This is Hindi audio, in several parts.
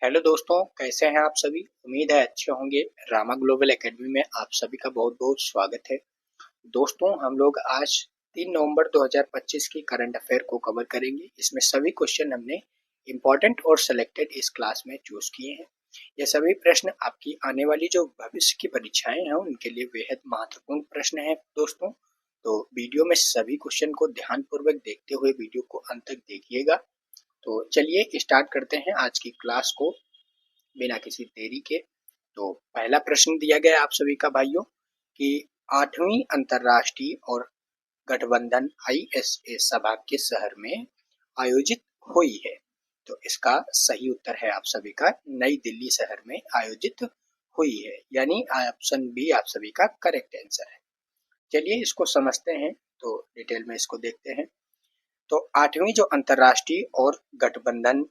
हेलो दोस्तों, कैसे हैं आप सभी। उम्मीद है अच्छे होंगे। रामा ग्लोबल एकेडमी में आप सभी का बहुत बहुत स्वागत है। दोस्तों, हम लोग आज 3 नवंबर 2025 की करंट अफेयर को कवर करेंगे। इसमें सभी क्वेश्चन हमने इम्पोर्टेंट और सिलेक्टेड इस क्लास में चूज किए हैं। ये सभी प्रश्न आपकी आने वाली जो भविष्य की परीक्षाएं हैं उनके लिए बेहद महत्वपूर्ण प्रश्न है दोस्तों। तो वीडियो में सभी क्वेश्चन को ध्यानपूर्वक देखते हुए वीडियो को अंत तक देखिएगा। तो चलिए स्टार्ट करते हैं आज की क्लास को बिना किसी देरी के। तो पहला प्रश्न दिया गया है आप सभी का भाइयों कि 8वीं अंतर्राष्ट्रीय और गठबंधन ISA सभा किस शहर में आयोजित हुई है। तो इसका सही उत्तर है आप सभी का नई दिल्ली शहर में आयोजित हुई है, यानी ऑप्शन बी आप सभी का करेक्ट आंसर है। चलिए इसको समझते हैं, तो डिटेल में इसको देखते हैं। तो 8वीं जो अंतर्राष्ट्रीय और गठबंधन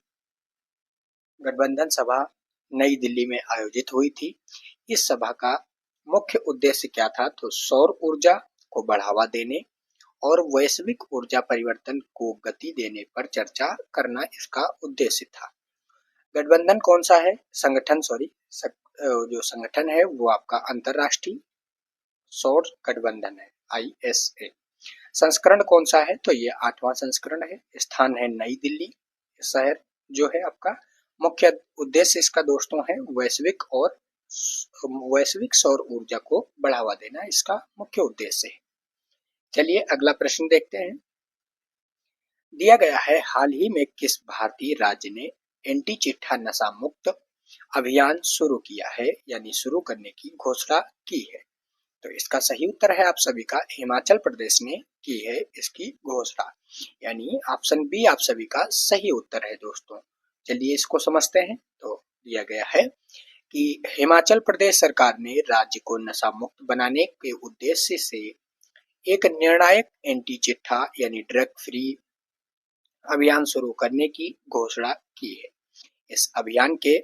सभा नई दिल्ली में आयोजित हुई थी। इस सभा का मुख्य उद्देश्य क्या था, तो सौर ऊर्जा को बढ़ावा देने और वैश्विक ऊर्जा परिवर्तन को गति देने पर चर्चा करना इसका उद्देश्य था। गठबंधन कौन सा है, संगठन जो संगठन है वो आपका अंतर्राष्ट्रीय सौर गठबंधन है ISA। संस्करण कौन सा है, तो ये 8वां संस्करण है। स्थान है नई दिल्ली शहर जो है आपका। मुख्य उद्देश्य इसका दोस्तों है वैश्विक सौर ऊर्जा को बढ़ावा देना इसका मुख्य उद्देश्य है। चलिए अगला प्रश्न देखते हैं। दिया गया है, हाल ही में किस भारतीय राज्य ने एंटी चिट्ठा नशा मुक्त अभियान शुरू किया है, यानी शुरू करने की घोषणा की है। तो इसका सही उत्तर है आप सभी का हिमाचल प्रदेश ने की है इसकी घोषणा, यानी ऑप्शन बी आप सभी का सही उत्तर है दोस्तों। चलिए इसको समझते हैं। तो दिया गया है कि हिमाचल प्रदेश सरकार ने राज्य को नशा मुक्त बनाने के उद्देश्य से एक निर्णायक एंटी चिट्ठा यानी ड्रग फ्री अभियान शुरू करने की घोषणा की है। इस अभियान के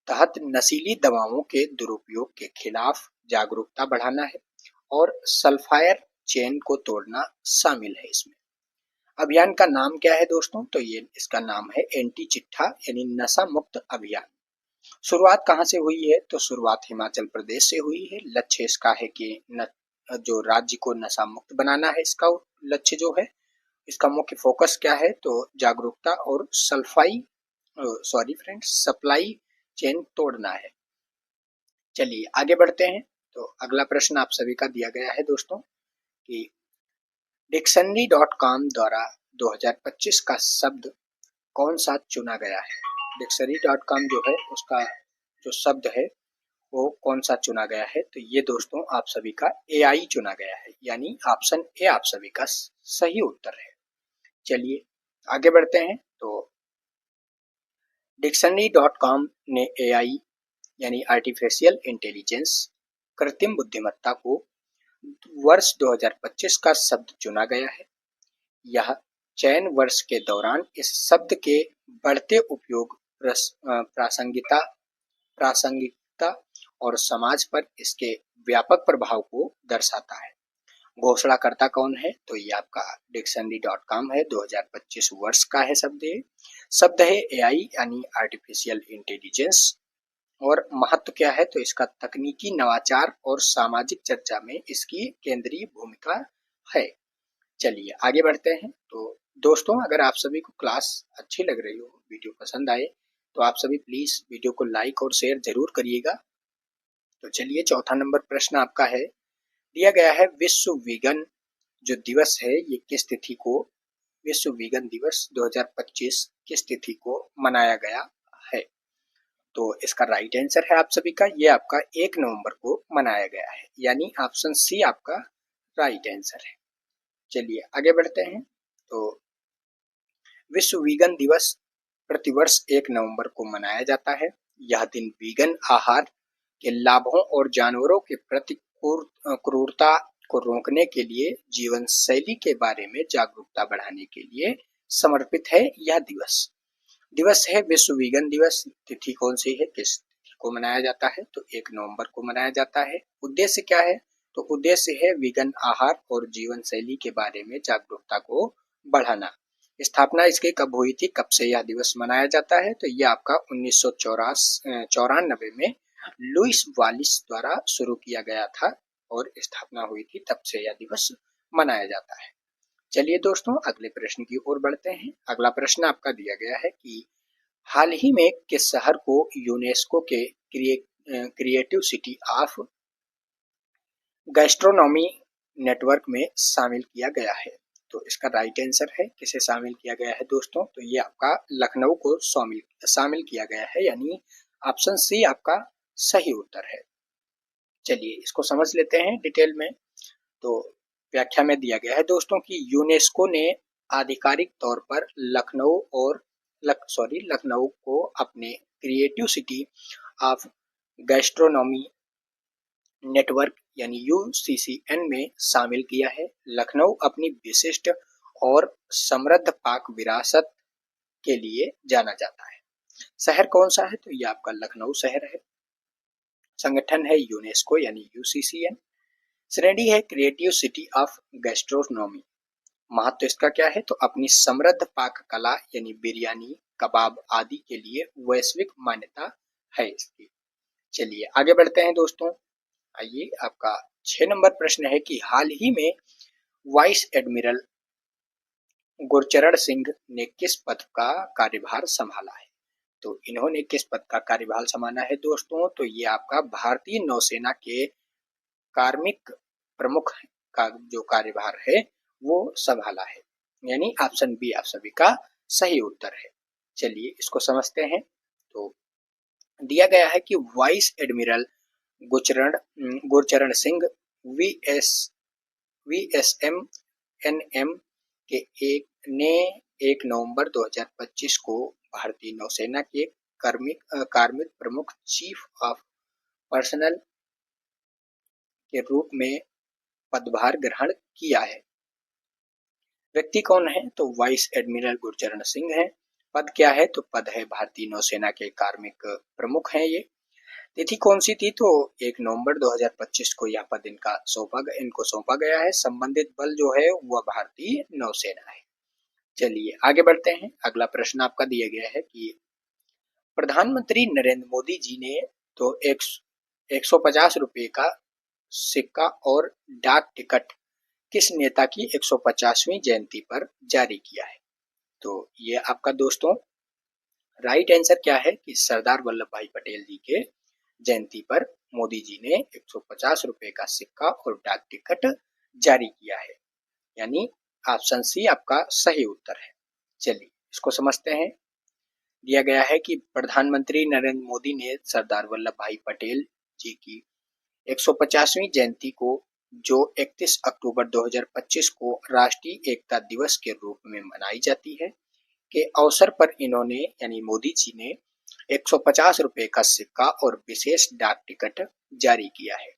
तहत नशीली दवाओं के दुरुपयोग के खिलाफ जागरूकता बढ़ाना है और सल्फायर चेन को तोड़ना शामिल है। इसमें अभियान का नाम क्या है दोस्तों, तो ये इसका नाम है एंटी चिट्ठा यानी नशा मुक्त अभियान। शुरुआत कहाँ से हुई है, तो शुरुआत हिमाचल प्रदेश से हुई है। लक्ष्य इसका है कि जो राज्य को नशा मुक्त बनाना है, इसका लक्ष्य जो है, इसका मुख्य फोकस क्या है, तो जागरूकता और सप्लाई चेन तोड़ना है। चलिए आगे बढ़ते हैं। तो अगला प्रश्न आप सभी का दिया गया है दोस्तों कि Dictionary.com द्वारा 2025 का शब्द कौन सा चुना गया है। Dictionary.com जो है उसका जो शब्द है वो कौन सा चुना गया है, तो ये दोस्तों आप सभी का AI चुना गया है, यानी ऑप्शन ए आप सभी का सही उत्तर है। चलिए आगे बढ़ते हैं। तो Dictionary.com ने AI यानी आर्टिफिशियल इंटेलिजेंस कृत्रिम बुद्धिमत्ता को वर्ष 2025 का शब्द चुना गया है। यह चयन वर्ष के दौरान इस शब्द के बढ़ते उपयोग, प्रासंगिकता और समाज पर इसके व्यापक प्रभाव को दर्शाता है। घोषणाकर्ता कौन है, तो ये आपका Dictionary.com है। 2025 वर्ष का है शब्द है AI यानी आर्टिफिशियल इंटेलिजेंस। और महत्व क्या है, तो इसका तकनीकी नवाचार और सामाजिक चर्चा में इसकी केंद्रीय भूमिका है। चलिए आगे बढ़ते हैं। तो दोस्तों, अगर आप सभी को क्लास अच्छी लग रही हो, वीडियो पसंद आए, तो आप सभी प्लीज वीडियो को लाइक और शेयर जरूर करिएगा। तो चलिए चौथा नंबर प्रश्न आपका है, दिया गया है विश्व वीगन जो दिवस है ये किस तिथि को, विश्व वीगन दिवस 2025 किस तिथि को मनाया गया है। तो इसका राइट आंसर है आप सभी का, ये आपका 1 नवंबर को मनाया गया है, यानी ऑप्शन सी आपका राइट आंसर है। चलिए आगे बढ़ते हैं। तो विश्व वीगन दिवस प्रतिवर्ष 1 नवंबर को मनाया जाता है। यह दिन वीगन आहार के लाभों और जानवरों के प्रति क्रूरता को रोकने के लिए जीवन शैली के बारे में जागरूकता बढ़ाने के लिए समर्पित है। यह दिवस है विश्व वीगन दिवस। तिथि कौन सी है, किस तिथि को मनाया जाता है, तो 1 नवंबर को मनाया जाता है। उद्देश्य क्या है, तो उद्देश्य है वीगन आहार और जीवन शैली के बारे में जागरूकता को बढ़ाना। स्थापना इसकी कब हुई थी, कब से यह दिवस मनाया जाता है, तो ये आपका 1994 में लुइस वालिस द्वारा शुरू किया गया था और स्थापना हुई थी, तब से यह दिवस मनाया जाता है। चलिए दोस्तों, अगले प्रश्न की ओर बढ़ते हैं। अगला प्रश्न आपका दिया गया है कि हाल ही में किस शहर को यूनेस्को के creative city of gastronomy network में शामिल किया गया है। तो इसका राइट आंसर है, किसे शामिल किया गया है दोस्तों, तो ये आपका लखनऊ को शामिल किया गया है, यानी ऑप्शन सी आपका सही उत्तर है। चलिए इसको समझ लेते हैं डिटेल में। तो व्याख्या में दिया गया है दोस्तों कि यूनेस्को ने आधिकारिक तौर पर लखनऊ को अपने creative city of gastronomy network यानी यूसीसीएन में शामिल किया है। लखनऊ अपनी विशिष्ट और समृद्ध पाक विरासत के लिए जाना जाता है। शहर कौन सा है, तो ये आपका लखनऊ शहर है। संगठन है यूनेस्को यानी यूसीसीएन। श्रेणी है क्रिएटिव सिटी ऑफ गैस्ट्रोनॉमी। महत्व इसका क्या है, तो अपनी समृद्ध पाक कला यानी बिरयानी, कबाब आदि के लिए वैश्विक मान्यता है इसकी। चलिए आगे बढ़ते हैं दोस्तों। आइए, आपका 6 नंबर प्रश्न है कि हाल ही में वाइस एडमिरल गुरचरण सिंह ने किस पद का कार्यभार संभाला है। तो इन्होंने किस पद का कार्यभार संभाला है दोस्तों, तो ये आपका भारतीय नौसेना के कार्मिक प्रमुख का जो कार्यभार है वो संभाला है, यानी ऑप्शन बी आप सभी का सही उत्तर है। चलिए इसको समझते हैं। तो दिया गया है कि vice admiral Gurcharan Singh VSM NM के 1 नवंबर 2025 को भारतीय नौसेना के कार्मिक प्रमुख चीफ ऑफ पर्सनल के रूप में पदभार ग्रहण किया है। व्यक्ति कौन है, तो वाइस एडमिरल गुरचरण सिंह है। पद क्या है, तो पद है भारतीय नौसेना के कार्मिक प्रमुख हैं ये। तिथि कौन सी थी, तो 1 नवंबर 2025 को यह पद इनको सौंपा गया है। संबंधित बल जो है वह भारतीय नौसेना है। चलिए आगे बढ़ते हैं। अगला प्रश्न आपका दिया गया है कि प्रधानमंत्री नरेंद्र मोदी जी ने तो 150 रुपए का सिक्का और डाक टिकट किस नेता की 150वीं जयंती पर जारी किया है। तो ये आपका दोस्तों राइट आंसर क्या है कि सरदार वल्लभ भाई पटेल जी के जयंती पर मोदी जी ने 150 रुपए का सिक्का और डाक टिकट जारी किया है, यानी ऑप्शन सी आपका सही उत्तर है। चलिए इसको समझते हैं। दिया गया है कि प्रधानमंत्री नरेंद्र मोदी ने सरदार वल्लभ भाई पटेल जी की 150वीं जयंती को जो 31 अक्टूबर 2025 को राष्ट्रीय एकता दिवस के रूप में मनाई जाती है के अवसर पर इन्होंने यानी मोदी जी ने 150 रुपए का सिक्का और विशेष डाक टिकट जारी किया है।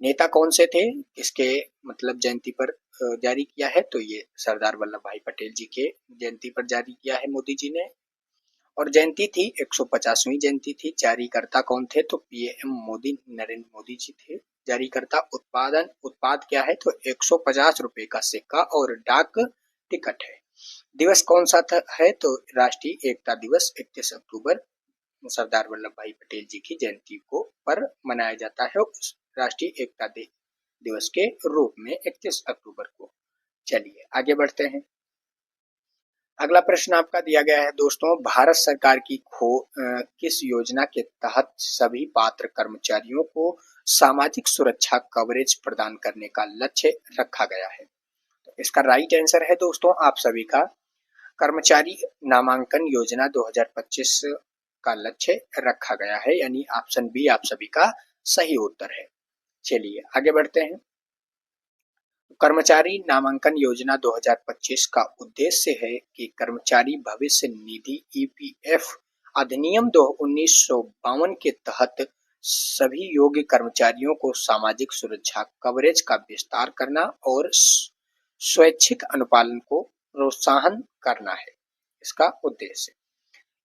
नेता कौन से थे, इसके मतलब जयंती पर जारी किया है, तो ये सरदार वल्लभ भाई पटेल जी के जयंती पर जारी किया है मोदी जी ने। और जयंती थी 150वीं जयंती थी। जारीकर्ता कौन थे, तो पीएम मोदी नरेंद्र मोदी जी थे जारीकर्ता। उत्पाद क्या है, तो 150 रुपए का सिक्का और डाक टिकट है। दिवस कौन सा है, तो राष्ट्रीय एकता दिवस 31 अक्टूबर सरदार वल्लभ भाई पटेल जी की जयंती को पर मनाया जाता है राष्ट्रीय एकता दिवस के रूप में 31 अक्टूबर को। चलिए आगे बढ़ते हैं। अगला प्रश्न आपका दिया गया है दोस्तों, भारत सरकार की किस योजना के तहत सभी पात्र कर्मचारियों को सामाजिक सुरक्षा कवरेज प्रदान करने का लक्ष्य रखा गया है। तो इसका राइट आंसर है दोस्तों आप सभी का कर्मचारी नामांकन योजना 2025 का लक्ष्य रखा गया है, यानी ऑप्शन बी आप सभी का सही उत्तर है। चलिए आगे बढ़ते हैं। कर्मचारी नामांकन योजना 2025 का उद्देश्य है कि कर्मचारी भविष्य निधि ईपीएफ अधिनियम 1952 के तहत सभी योग्य कर्मचारियों को सामाजिक सुरक्षा कवरेज का विस्तार करना और स्वैच्छिक अनुपालन को प्रोत्साहन करना है। इसका उद्देश्य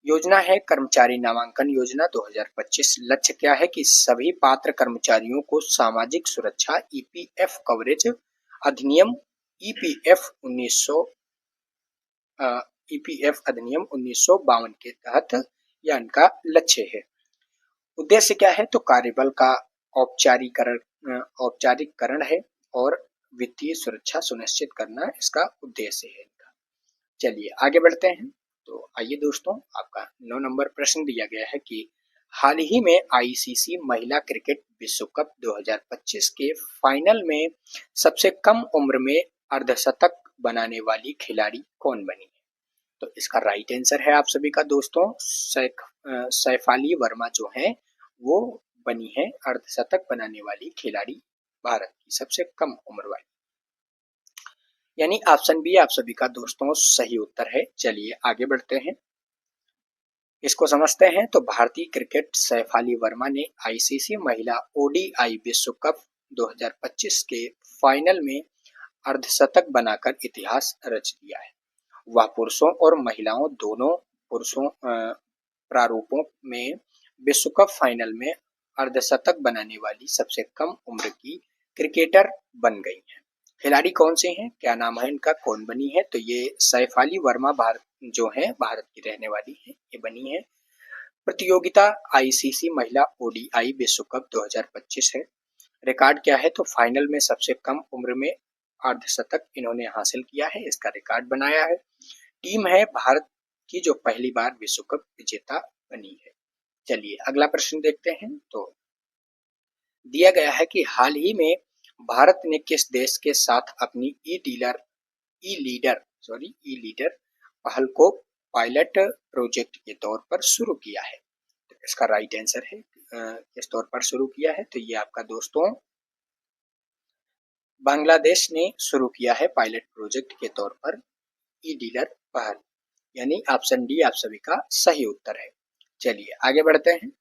योजना है कर्मचारी नामांकन योजना 2025। लक्ष्य क्या है कि सभी पात्र कर्मचारियों को सामाजिक सुरक्षा ईपीएफ कवरेज अधिनियम ईपीएफ ईपीएफ अधिनियम 1952 के तहत यह इनका लक्ष्य है। उद्देश्य क्या है तो कार्यबल का औपचारिकरण है और वित्तीय सुरक्षा सुनिश्चित करना इसका उद्देश्य है इनका। चलिए आगे बढ़ते हैं। तो आइए दोस्तों, आपका 9 नंबर प्रश्न दिया गया है कि हाल ही में आईसीसी महिला क्रिकेट विश्व कप 2025 के फाइनल में सबसे कम उम्र में अर्धशतक बनाने वाली खिलाड़ी कौन बनी है? तो इसका राइट आंसर है आप सभी का दोस्तों सैफाली वर्मा जो है वो बनी है अर्धशतक बनाने वाली खिलाड़ी, भारत की सबसे कम उम्र वाली, यानी ऑप्शन बी आप सभी का दोस्तों सही उत्तर है। चलिए आगे बढ़ते हैं, इसको समझते हैं। तो भारतीय क्रिकेट सैफाली वर्मा ने आईसीसी महिला ओडीआई विश्व कप 2025 के फाइनल में अर्धशतक बनाकर इतिहास रच दिया है। वह पुरुषों और महिलाओं दोनों प्रारूपों में विश्व कप फाइनल में अर्धशतक बनाने वाली सबसे कम उम्र की क्रिकेटर बन गई हैं। खिलाड़ी कौन से हैं, क्या नाम है इनका, कौन बनी है? तो ये सैफाली वर्मा जो है भारत की रहने वाली है, ये बनी है। प्रतियोगिता आईसीसी महिला ओडीआई विश्व कप 2025 है। रिकॉर्ड क्या है तो फाइनल में सबसे कम उम्र में अर्धशतक इन्होंने हासिल किया है, इसका रिकॉर्ड बनाया है। टीम है भारत की जो पहली बार विश्व कप विजेता बनी है। चलिए अगला प्रश्न देखते हैं। तो दिया गया है कि हाल ही में भारत ने किस देश के साथ अपनी ई लीडर पहल को पायलट प्रोजेक्ट के तौर पर शुरू किया है? तो इसका राइट आंसर है किस तौर पर शुरू किया है, तो ये आपका दोस्तों बांग्लादेश ने शुरू किया है पायलट प्रोजेक्ट के तौर पर ई डीलर पहल, यानी ऑप्शन डी आप सभी का सही उत्तर है। चलिए आगे बढ़ते हैं।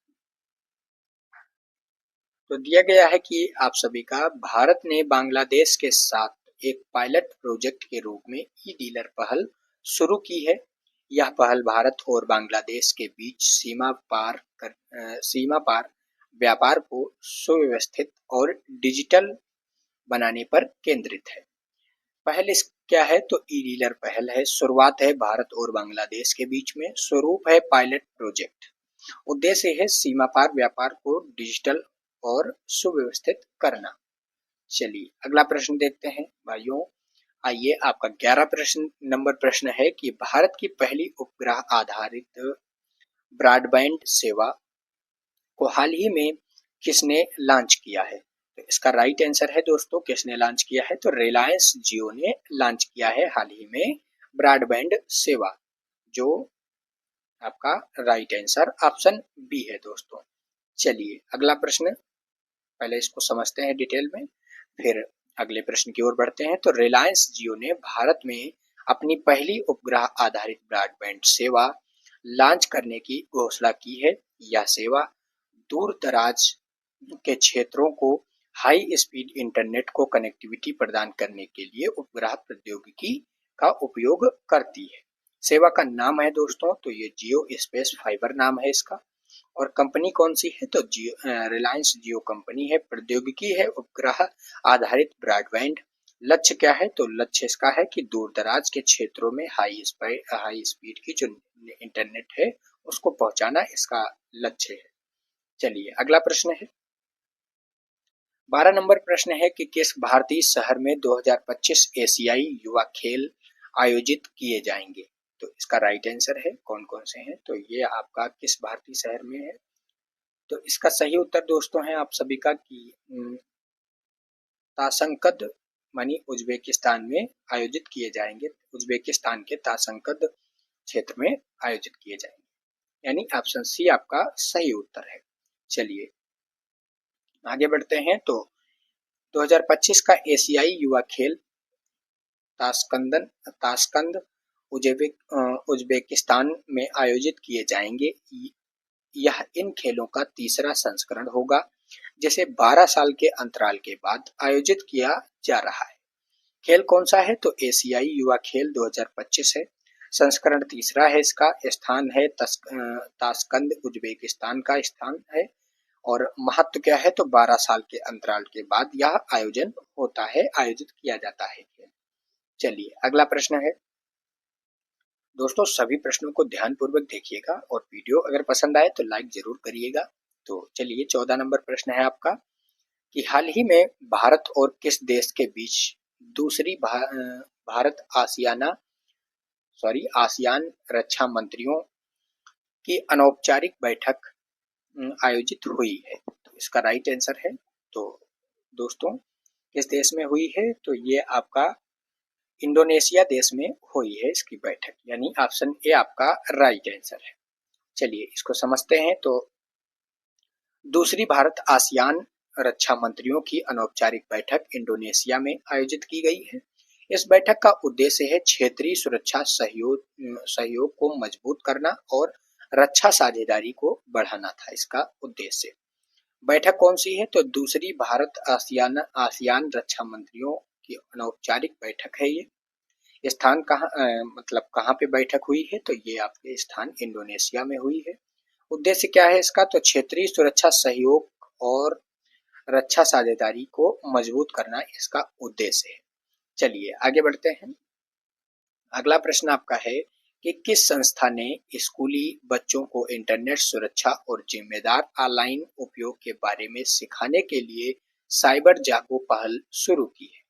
तो दिया गया है कि आप सभी का भारत ने बांग्लादेश के साथ एक पायलट प्रोजेक्ट के रूप में ई डीलर पहल शुरू की है। यह पहल भारत और बांग्लादेश के बीच सीमा पार व्यापार को सुव्यवस्थित और डिजिटल बनाने पर केंद्रित है। पहल क्या है तो ई डीलर पहल है, शुरुआत है भारत और बांग्लादेश के बीच में, स्वरूप है पायलट प्रोजेक्ट, उद्देश्य है सीमा पार व्यापार को डिजिटल और सुव्यवस्थित करना। चलिए अगला प्रश्न देखते हैं भाइयों। आइए आपका 11 नंबर प्रश्न है कि भारत की पहली उपग्रह आधारित ब्रॉडबैंड सेवा को हाल ही में किसने लॉन्च किया है? तो इसका राइट आंसर है दोस्तों, किसने लॉन्च किया है तो रिलायंस जियो ने लॉन्च किया है हाल ही में ब्रॉडबैंड सेवा, जो आपका राइट आंसर ऑप्शन बी है दोस्तों। चलिए अगला प्रश्न, पहले इसको समझते हैं डिटेल में, फिर अगले प्रश्न की ओर बढ़ते हैं। तो रिलायंस जियो ने भारत में अपनी पहली उपग्रह आधारित ब्रॉडबैंड सेवा लॉन्च करने की घोषणा की है। यह सेवा दूर दराज के क्षेत्रों को हाई स्पीड इंटरनेट को कनेक्टिविटी प्रदान करने के लिए उपग्रह प्रौद्योगिकी का उपयोग करती है। सेवा का नाम है दोस्तों तो ये जियो स्पेस फाइबर नाम है इसका, और कंपनी कौन सी है तो रिलायंस जियो कंपनी है। प्रौद्योगिकी है उपग्रह आधारित ब्रॉडबैंड। लक्ष्य क्या है तो लक्ष्य इसका है कि दूर दराज के क्षेत्रों में हाई स्पीड की जो इंटरनेट है उसको पहुंचाना इसका लक्ष्य है। चलिए अगला प्रश्न है, 12 नंबर प्रश्न है कि किस भारतीय शहर में 2025 एशियाई युवा खेल आयोजित किए जाएंगे? तो इसका राइट आंसर है कौन कौन से हैं, तो ये आपका किस भारतीय शहर में है? तो इसका सही उत्तर दोस्तों है आप सभी का कि ताशकंद मानी उज्बेकिस्तान में आयोजित किए जाएंगे। उज्बेकिस्तान के ताशकंद क्षेत्र में आयोजित किए जाएंगे, यानी ऑप्शन सी आपका सही उत्तर है। चलिए आगे बढ़ते हैं। तो 2025 का एशियाई युवा खेल ताशकंद उज्बेकिस्तान में आयोजित किए जाएंगे। यह इन खेलों का तीसरा संस्करण होगा जिसे 12 साल के अंतराल के बाद आयोजित किया जा रहा है। खेल कौन सा है तो एशियाई युवा खेल 2025 है, संस्करण तीसरा है, इसका स्थान है ताशकंद उज्बेकिस्तान का स्थान है, और महत्व क्या है तो 12 साल के अंतराल के बाद यह आयोजित किया जाता है। चलिए अगला प्रश्न है, दोस्तों सभी प्रश्नों को ध्यानपूर्वक देखिएगा और वीडियो अगर पसंद आए तो लाइक जरूर करिएगा। तो चलिए 14 नंबर प्रश्न है आपका कि हाल ही में भारत और किस देश के बीच दूसरी भारत आसियान रक्षा मंत्रियों की अनौपचारिक बैठक आयोजित हुई है। तो इसका राइट आंसर है, तो दोस्तों किस देश में हुई है, तो ये आपका इंडोनेशिया देश में हुई है इसकी बैठक, यानी ऑप्शन ए आपका राइट आंसर है। चलिए इसको समझते हैं। तो दूसरी भारत आसियान रक्षा मंत्रियों की अनौपचारिक बैठक इंडोनेशिया में आयोजित की गई है। इस बैठक का उद्देश्य है क्षेत्रीय सुरक्षा सहयोग को मजबूत करना और रक्षा साझेदारी को बढ़ाना था इसका उद्देश्य। बैठक कौन सी है, तो दूसरी भारत आसियान आसियान रक्षा मंत्रियों की अनौपचारिक बैठक है। ये स्थान कहाँ मतलब कहाँ पे बैठक हुई है, तो ये आपके स्थान इंडोनेशिया में हुई है। उद्देश्य क्या है इसका, तो क्षेत्रीय सुरक्षा सहयोग और रक्षा साझेदारी को मजबूत करना इसका उद्देश्य है। चलिए आगे बढ़ते हैं। अगला प्रश्न आपका है कि किस संस्था ने स्कूली बच्चों को इंटरनेट सुरक्षा और जिम्मेदार ऑनलाइन उपयोग के बारे में सिखाने के लिए साइबर जागो पहल शुरू की है।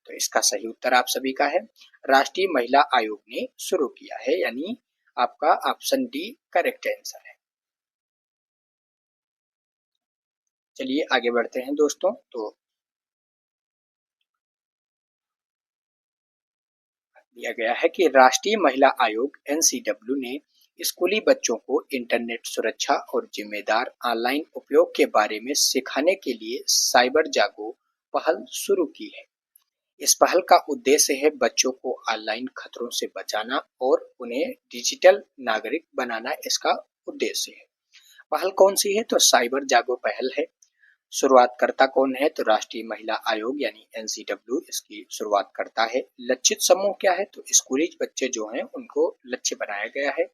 तो इसका सही उत्तर आप सभी का है, राष्ट्रीय महिला आयोग ने शुरू किया है, यानी आपका ऑप्शन डी करेक्ट आंसर है। चलिए आगे बढ़ते हैं दोस्तों। तो दिया गया है कि राष्ट्रीय महिला आयोग एनसीडब्ल्यू ने स्कूली बच्चों को इंटरनेट सुरक्षा और जिम्मेदार ऑनलाइन उपयोग के बारे में सिखाने के लिए साइबर जागो पहल शुरू की है। इस पहल का उद्देश्य है बच्चों को ऑनलाइन खतरों से बचाना और उन्हें डिजिटल नागरिक बनाना इसका उद्देश्य है। पहल कौन सी है, तो साइबर जागो पहल है। शुरुआतकर्ता कौन है, तो राष्ट्रीय महिला आयोग यानी एनसीडब्ल्यू इसकी शुरुआत करता है। लक्षित समूह क्या है, तो स्कूली बच्चे जो हैं उनको लक्ष्य बनाया गया है।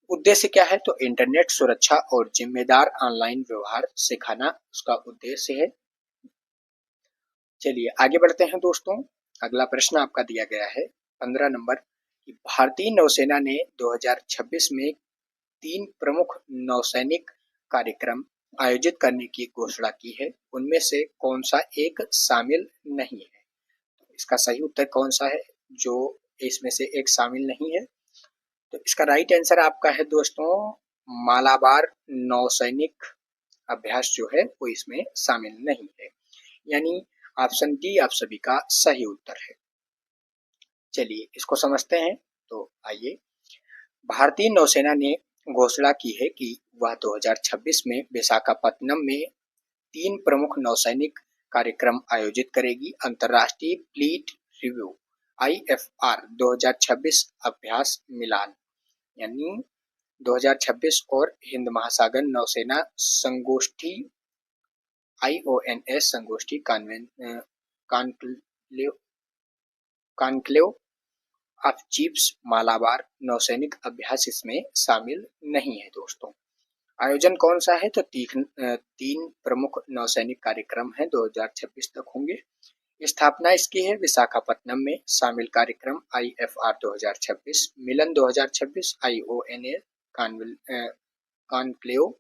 उद्देश्य क्या है, तो इंटरनेट सुरक्षा और जिम्मेदार ऑनलाइन व्यवहार सिखाना उसका उद्देश्य है। चलिए आगे बढ़ते हैं दोस्तों। अगला प्रश्न आपका दिया गया है 15 नंबर कि भारतीय नौसेना ने 2026 में 3 प्रमुख नौसैनिक कार्यक्रम आयोजित करने की घोषणा की है। उनमें से कौन सा एक शामिल नहीं है, तो इसका सही उत्तर कौन सा है जो इसमें से एक शामिल नहीं है, तो इसका राइट आंसर आपका है दोस्तों मालाबार नौसैनिक अभ्यास जो है वो इसमें शामिल नहीं है, यानी ऑप्शन डी आप सभी का सही उत्तर है। चलिए इसको समझते हैं। तो आइए, भारतीय नौसेना ने घोषणा की है कि वह 2026 में विशाखापत्तनम में 3 प्रमुख नौसैनिक कार्यक्रम आयोजित करेगी। अंतर्राष्ट्रीय फ्लीट रिव्यू IFR 2026 अभ्यास मिलान, यानी 2026 और हिंद महासागर नौसेना संगोष्ठी IONS संगोष्ठी कॉन्क्लेव ऑफ चीफ्स मालाबार नौसैनिक अभ्यास इसमें शामिल नहीं है दोस्तों। आयोजन कौन सा है, तो 3 प्रमुख नौसैनिक कार्यक्रम है 2026 तक होंगे। स्थापना इसकी है विशाखापत्तनम में। शामिल कार्यक्रम IFR 2026, मिलन 2026, IONA कॉन्क्लेव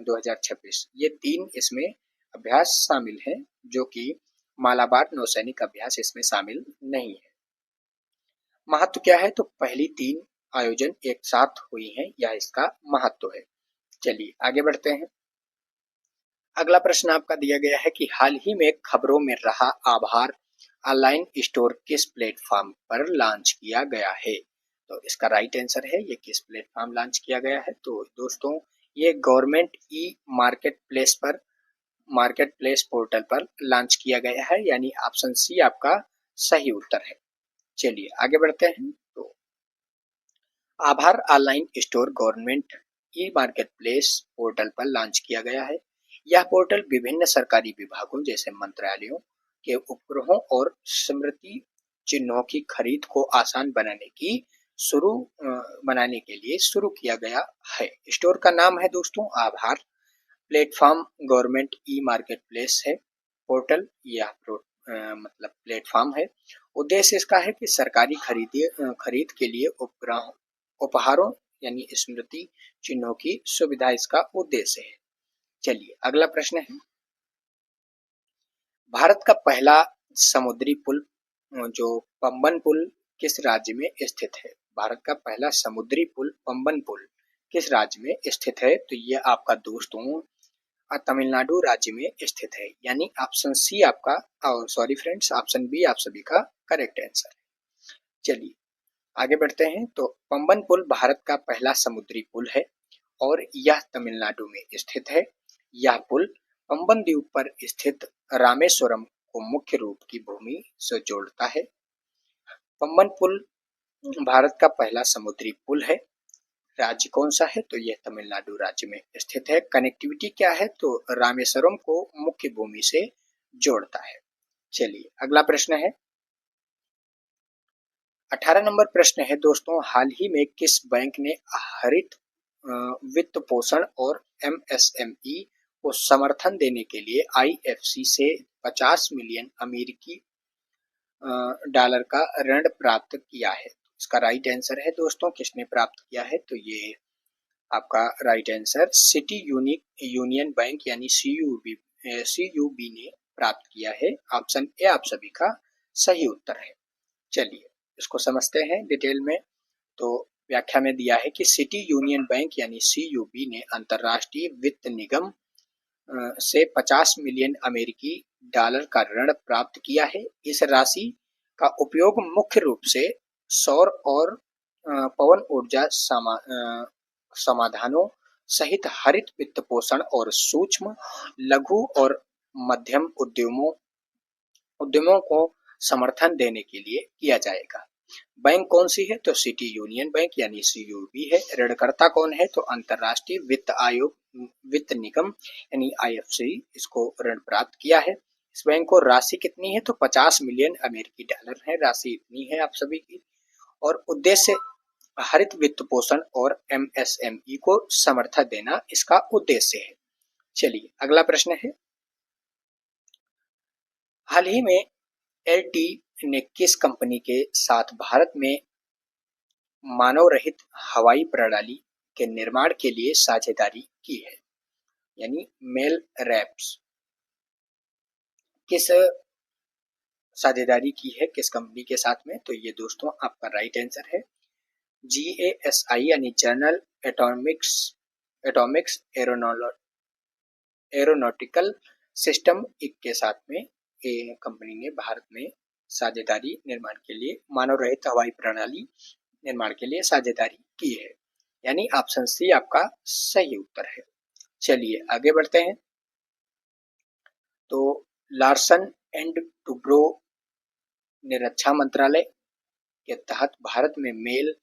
2026, ये 3 इसमें अभ्यास शामिल हैं, जो कि मालाबार नौसैनिक अभ्यास इसमें शामिल नहीं है। महत्व क्या है, तो पहली 3 आयोजन एक साथ हुई हैं, यह इसका महत्व है। चलिए आगे बढ़ते हैं। अगला प्रश्न आपका दिया गया है कि हाल ही में खबरों में रहा आभार ऑनलाइन स्टोर किस प्लेटफॉर्म पर लॉन्च किया गया है, तो इसका राइट आंसर है ये किस प्लेटफॉर्म लॉन्च किया गया है, तो दोस्तों ये government e market place portal पर लॉन्च किया गया है, यानी ऑप्शन सी आपका सही उत्तर है। चलिए आगे बढ़ते हैं। तो आभार online store government e market place portal पर लॉन्च किया गया है। यह पोर्टल विभिन्न सरकारी विभागों जैसे मंत्रालयों के उपग्रहों और स्मृति चिन्हों की खरीद को आसान बनाने के लिए शुरू किया गया है। स्टोर का नाम है दोस्तों आभार। Platform government e market place है। पोर्टल यह मतलब प्लेटफॉर्म है उद्देश्य इसका है कि सरकारी खरीद के लिए उपहारों यानी स्मृति चिन्हों की सुविधा इसका उद्देश्य है। चलिए अगला प्रश्न है, भारत का पहला समुद्री पुल जो पंबन पुल किस राज्य में स्थित है? भारत का पहला समुद्री पुल पंबन पुल किस राज्य में स्थित है? तो ये आपका दोस्तों तमिलनाडु राज्य में स्थित है, यानी ऑप्शन सी आपका, सॉरी फ्रेंड्स, ऑप्शन बी आप सभी का करेक्ट आंसर है। चलिए आगे बढ़ते हैं। तो पंबन पुल भारत का पहला समुद्री पुल है और यह तमिलनाडु में स्थित है। यह पुल पंबन द्वीप पर स्थित रामेश्वरम को मुख्य रूप की भूमि से जोड़ता है। पंबन पुल भारत का पहला समुद्री पुल है। राज्य कौन सा है? तो यह तमिलनाडु राज्य में स्थित है। कनेक्टिविटी क्या है? तो रामेश्वरम को मुख्य भूमि से जोड़ता है। चलिए अगला प्रश्न है, 18 नंबर प्रश्न है दोस्तों, हाल ही में किस बैंक ने हरित वित्त पोषण और एमएसएमई को समर्थन देने के लिए आईएफसी से 50 मिलियन अमेरिकी डॉलर का ऋण प्राप्त किया है? इसका राइट आंसर है दोस्तों, किसने प्राप्त किया है? तो ये आपका right answer city union bank यानी सीयूबी ने प्राप्त किया है। ऑप्शन ए आप सभी का सही उत्तर है। चलिए इसको समझते हैं डिटेल में। तो व्याख्या में दिया है कि सिटी यूनियन बैंक यानी सीयूबी ने अंतरराष्ट्रीय वित्त निगम से 50 मिलियन अमेरिकी डॉलर का ऋण प्राप्त किया है। इस राशि का उपयोग मुख्य रूप से सौर और पवन ऊर्जा समाधानों सहित हरित वित्त पोषण और सूक्ष्म लघु और मध्यम उद्यमों को समर्थन देने के लिए किया जाएगा। बैंक कौन सी है? तो सिटी यूनियन बैंक यानी सीयूबी है। ऋणकर्ता कौन है? तो अंतरराष्ट्रीय वित्त निगम यानी आईएफसी इसको ऋण प्राप्त किया है। इस बैंक को राशि कितनी है? तो 50 मिलियन अमेरिकी डॉलर है, राशि इतनी है आप सभी की। और उद्देश्य हरित वित्त पोषण और एमएसएमई को समर्थन देना इसका उद्देश्य है। चलिए अगला प्रश्न है, हाल ही में एलटी ने किस कंपनी के साथ भारत में मानव रहित हवाई प्रणाली के निर्माण के लिए साझेदारी की है? यानी मेल रैप्स किस साझेदारी की है, किस कंपनी के साथ में? तो ये दोस्तों आपका राइट आंसर है GASI यानी जनरल एटॉमिक्स एरोनॉटिकल सिस्टम के साथ में ये कंपनी ने भारत में साझेदारी निर्माण के लिए मानव रहित हवाई प्रणाली निर्माण के लिए साझेदारी की है, यानी ऑप्शन सी आपका सही उत्तर है। चलिए आगे बढ़ते हैं। तो लार्सन एंड टुब्रो ने रक्षा मंत्रालय के तहत भारत में MALE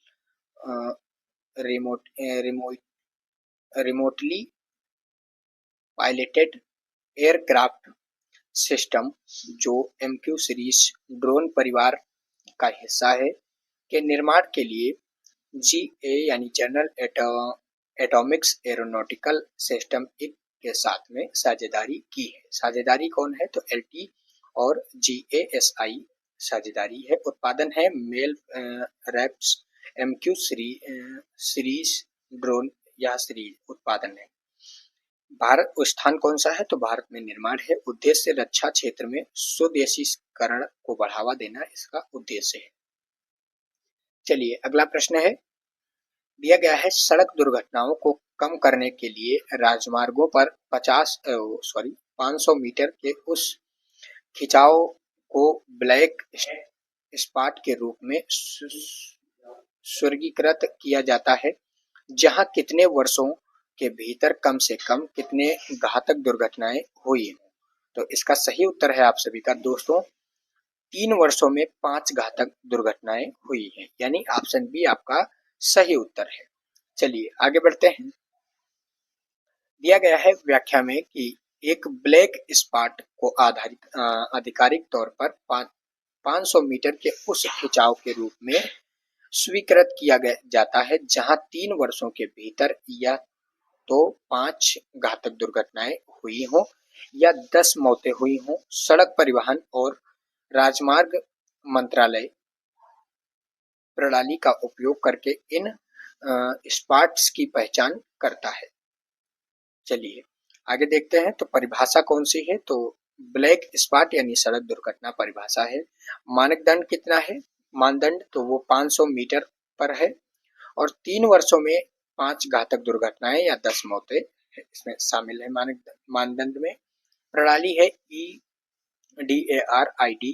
remotely piloted aircraft system जो MQ सीरीज ड्रोन परिवार का हिस्सा है के निर्माण के लिए GA यानी जनरल एटॉमिक्स एरोनॉटिकल सिस्टम के साथ में साझेदारी की है। साझेदारी कौन है? तो LT और GASI साझेदारी है। उत्पादन है MALE RPAS MQ series drone, यह सीरीज उत्पादन है। भारत स्थान कौन सा है? तो भारत में निर्माण है। उद्देश्य रक्षा क्षेत्र में स्वदेशीकरण को बढ़ावा देना इसका उद्देश्य है। चलिए अगला प्रश्न है, दिया गया है सड़क दुर्घटनाओं को कम करने के लिए राजमार्गों पर 500 मीटर के उस खिंचाव को ब्लैक स्पॉट के रूप में स्वर्गीकृत किया जाता है, जहां कितने वर्षों के भीतर कम से कम कितने घातक दुर्घटनाएं हुई हैं? तो इसका सही उत्तर है आप सभी का दोस्तों 3 वर्षों में 5 घातक दुर्घटनाएं हुई हैं, यानी ऑप्शन बी आपका सही उत्तर है। चलिए आगे बढ़ते हैं। दिया गया है व्याख्या में कि एक ब्लैक स्पॉट को आधिकारिक तौर पर 500 मीटर के उस खिंचाव के रूप में स्वीकृत किया जाता है जहां 3 वर्षों के भीतर या तो 5 घातक दुर्घटनाएं हुई हों या 10 मौतें हुई हों। सड़क परिवहन और राजमार्ग मंत्रालय प्रणाली का उपयोग करके इन स्पॉट्स की पहचान करता है। चलिए आगे देखते हैं। तो परिभाषा कौन सी है? तो ब्लैक स्पॉट यानी सड़क दुर्घटना परिभाषा है। मानदंड कितना है? मानदंड तो वो 500 मीटर पर है और 3 वर्षों में 5 घातक दुर्घटनाएं या 10 मौतें इसमें शामिल है मानदंड में। प्रणाली है EDARID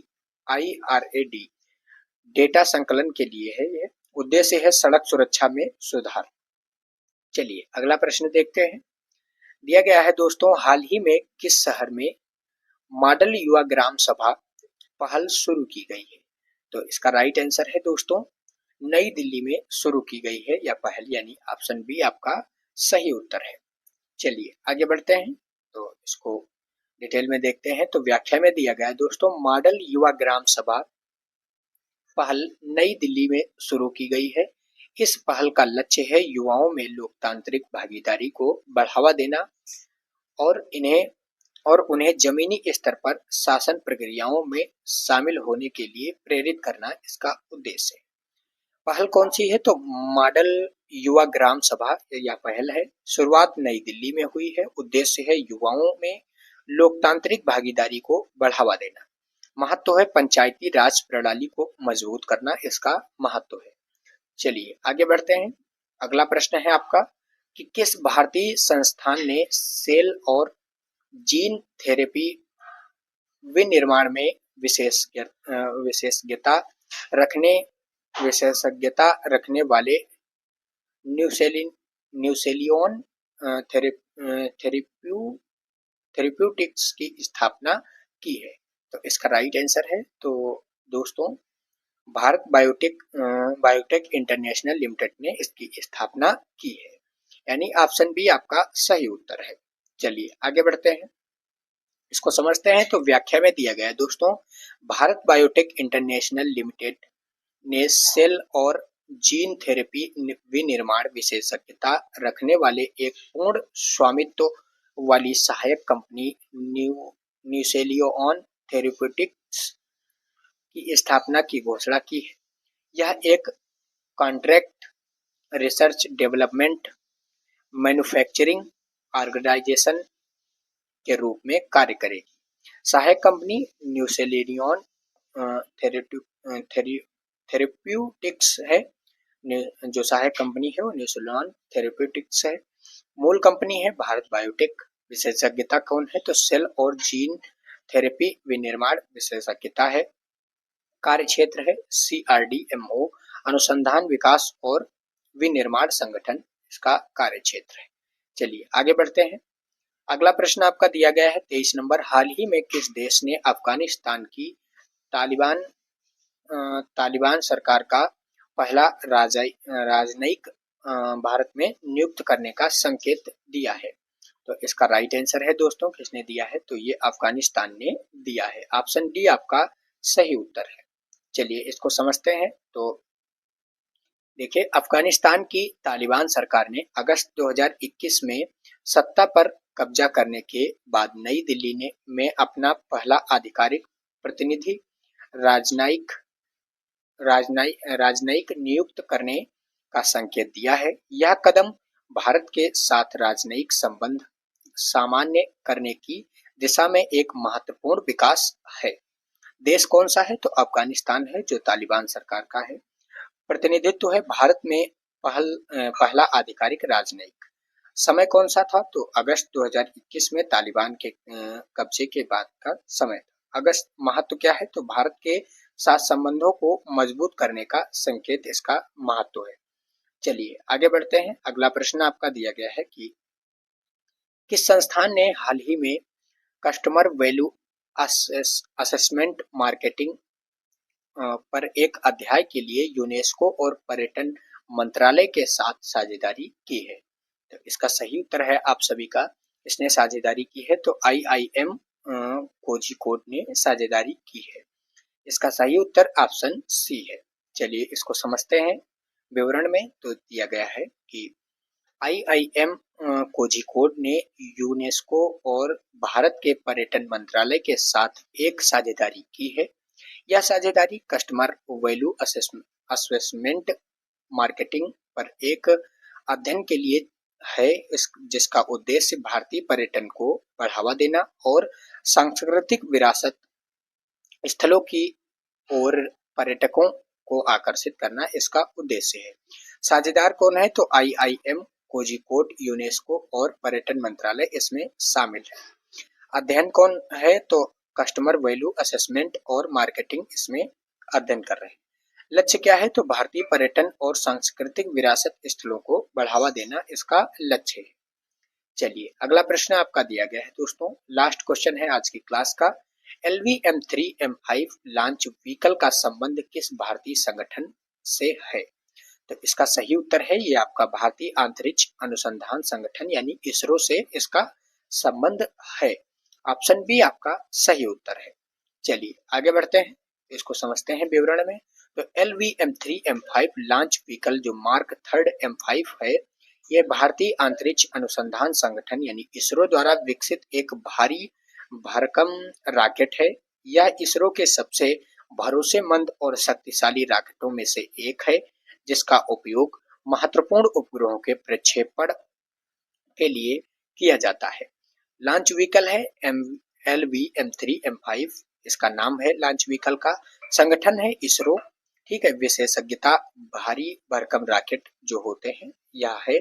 डेटा संकलन के लिए है। यह उद्देश्य है सड़क सुरक्षा में सुधार। चलिए अगला प्रश्न देखते हैं। दिया गया है दोस्तों, हाल ही में किस शहर में मॉडल युवा ग्राम सभा पहल शुरू की गई है? तो इसका राइट आंसर है दोस्तों, नई दिल्ली में शुरू की गई है यह पहल, यानी ऑप्शन बी आपका सही उत्तर है। चलिए आगे बढ़ते हैं। तो इसको डिटेल में देखते हैं। तो व्याख्या में दिया गया है दोस्तों, मॉडल युवा ग्राम सभा पहल नई दिल्ली में शुरू की गई है। इस पहल का लक्ष्य है युवाओं में लोकतांत्रिक भागीदारी को बढ़ावा देना और उन्हें जमीनी स्तर पर शासन प्रक्रियाओं में शामिल होने के लिए प्रेरित करना इसका उद्देश्य है। पहल कौन सी है? तो मॉडल युवा ग्राम सभा यह पहल है। शुरुआत नई दिल्ली में हुई है। उद्देश्य है युवाओं में लोकतांत्रिक भागीदारी को बढ़ावा देना। महत्व है पंचायती राज प्रणाली को मजबूत करना, इसका महत्व है। चलिए आगे बढ़ते हैं। अगला प्रश्न है आपका कि किस भारतीय संस्थान ने सेल और जीन थेरेपी विनिर्माण में विशेषज्ञता रखने वाले न्यूसेलियन थेरेप्यूटिक्स की स्थापना की है? तो इसका राइट आंसर है तो दोस्तों, भारत बायोटेक इंटरनेशनल लिमिटेड ने इसकी स्थापना की है, यानी ऑप्शन बी आपका सही उत्तर है। चलिए आगे बढ़ते हैं, इसको समझते हैं। तो व्याख्या में दिया गया है दोस्तों, भारत बायोटेक इंटरनेशनल लिमिटेड ने सेल और जीन थेरेपी विनिर्माण विशेषज्ञता रखने वाले एक पूर्ण स्वामित्व वाली सहायक कंपनी न्यूसेलियन थेरेप्यूटिक्स की स्थापना की घोषणा की है। यह एक contract research development manufacturing organization के रूप में कार्य करेगी। सहायक कंपनी न्यूसेलियन थेरेप्यूटिक्स है। जो सहायक कंपनी है वो न्यूसेलियन थेरेप्यूटिक्स है। मूल कंपनी है भारत बायोटेक। विशेषज्ञता कौन है? तो सेल और जीन थेरेपी विनिर्माण विशेषज्ञता है। कार्य क्षेत्र है CRDMO, अनुसंधान विकास और विनिर्माण संगठन इसका कार्य क्षेत्र है। चलिए आगे बढ़ते हैं। अगला प्रश्न आपका दिया गया है 23 नंबर, हाल ही में किस देश ने अफगानिस्तान की तालिबान सरकार का पहला राजनयिक भारत में नियुक्त करने का संकेत दिया है? तो इसका राइट आंसर है दोस्तों, किसने दिया है? तो ये अफगानिस्तान ने दिया है। ऑप्शन डी आपका सही उत्तर है। चलिए इसको समझते हैं। तो देखिए, अफगानिस्तान की तालिबान सरकार ने अगस्त 2021 में सत्ता पर कब्जा करने के बाद नई दिल्ली में अपना पहला आधिकारिक प्रतिनिधि राजनयिक नियुक्त करने का संकेत दिया है। यह कदम भारत के साथ राजनयिक संबंध सामान्य करने की दिशा में एक महत्वपूर्ण विकास है। देश कौन सा है? तो अफगानिस्तान है, जो तालिबान सरकार का है। प्रतिनिधित्व है भारत में पहला आधिकारिक राजनयिक। समय कौन सा था? तो अगस्त 2021 में तालिबान के कब्जे के बाद का समय था। अगस्त महत्व क्या है? तो भारत के साथ संबंधों को मजबूत करने का संकेत इसका महत्व है। चलिए आगे बढ़ते हैं। अगला प्रश्न आपका दिया गया है कि किस संस्थान ने हाल ही में कस्टमर वैल्यू असेसमेंट मार्केटिंग पर एक अध्याय के लिए यूनेस्को और पर्यटन मंत्रालय के साथ साझेदारी की है? तो इसका सही उत्तर है आप सभी का, इसने साझेदारी की है तो IIM कोझिकोड ने साझेदारी की है। इसका सही उत्तर ऑप्शन सी है। चलिए इसको समझते हैं विवरण में। तो दिया गया है कि IIM कोझिकोड ने यूनेस्को और भारत के पर्यटन मंत्रालय के साथ एक साझेदारी की है। यह साझेदारी कस्टमर वैल्यू असेसमेंट मार्केटिंग पर एक अध्ययन के लिए है, जिसका उद्देश्य भारतीय पर्यटन को बढ़ावा देना और सांस्कृतिक विरासत स्थलों की ओर पर्यटकों को आकर्षित करना इसका उद्देश्य है। साझेदार कौन है? तो IIM, कोझिकोड, यूनेस्को और पर्यटन मंत्रालय इसमें शामिल है। अध्ययन कौन है? तो कस्टमर वैल्यू असेसमेंट और मार्केटिंग इसमें अध्ययन कर रहे हैं। लक्ष्य क्या है? तो भारतीय पर्यटन और सांस्कृतिक विरासत स्थलों को बढ़ावा देना इसका लक्ष्य है। चलिए अगला प्रश्न आपका दिया गया है दोस्तों, लास्ट क्वेश्चन है आज की क्लास का। LV-M3-M5 लॉन्च व्हीकल का संबंध किस भारतीय संगठन से है? तो इसका सही उत्तर है ये आपका भारतीय अंतरिक्ष अनुसंधान संगठन यानी इसरो से इसका संबंध है। ऑप्शन बी आपका सही उत्तर है। चलिए आगे बढ़ते हैं, इसको समझते हैं विवरण में। तो LV-M3-M5 लॉन्च व्हीकल जो मार्क थर्ड M5 है, यह भारतीय अंतरिक्ष अनुसंधान संगठन यानी इसरो द्वारा विकसित एक भारी भरकम रॉकेट है। यह इसरो के सबसे भरोसेमंद और शक्तिशाली रॉकेटों में से एक है, जिसका उपयोग महत्वपूर्ण उपग्रहों के प्रक्षेपण के लिए किया जाता है। लॉन्च व्हीकल है LV-M3-M5, इसका नाम है लॉन्च व्हीकल का। संगठन है इसरो, ठीक है। विशेषज्ञता भारी भरकम रॉकेट जो होते हैं यह है।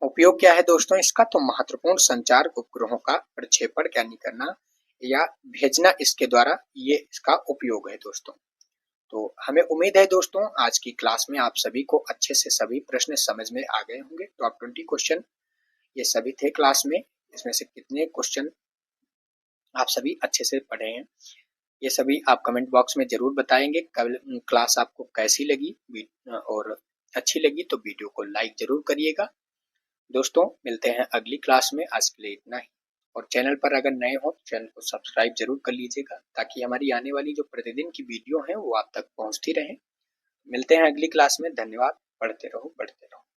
उपयोग क्या है दोस्तों इसका? तो महत्वपूर्ण संचार उपग्रहों का प्रक्षेपण यानी करना या भेजना, इसके द्वारा ये इसका उपयोग है दोस्तों। तो हमें उम्मीद है दोस्तों आज की क्लास में आप सभी को अच्छे से सभी प्रश्न समझ में आ गए होंगे। टॉप 20 क्वेश्चन ये सभी थे क्लास में, इसमें से कितने क्वेश्चन आप सभी अच्छे से पढ़े हैं ये सभी आप कमेंट बॉक्स में जरूर बताएंगे। कल क्लास आपको कैसी लगी और अच्छी लगी तो वीडियो को लाइक जरूर करिएगा। दोस्तों मिलते हैं अगली क्लास में, आज के लिए इतना ही। और चैनल पर अगर नए हो तो चैनल को सब्सक्राइब जरूर कर लीजिएगा, ताकि हमारी आने वाली जो प्रतिदिन की वीडियो है वो आप तक पहुंचती रहे। मिलते हैं अगली क्लास में। धन्यवाद। पढ़ते रहो, बढ़ते रहो।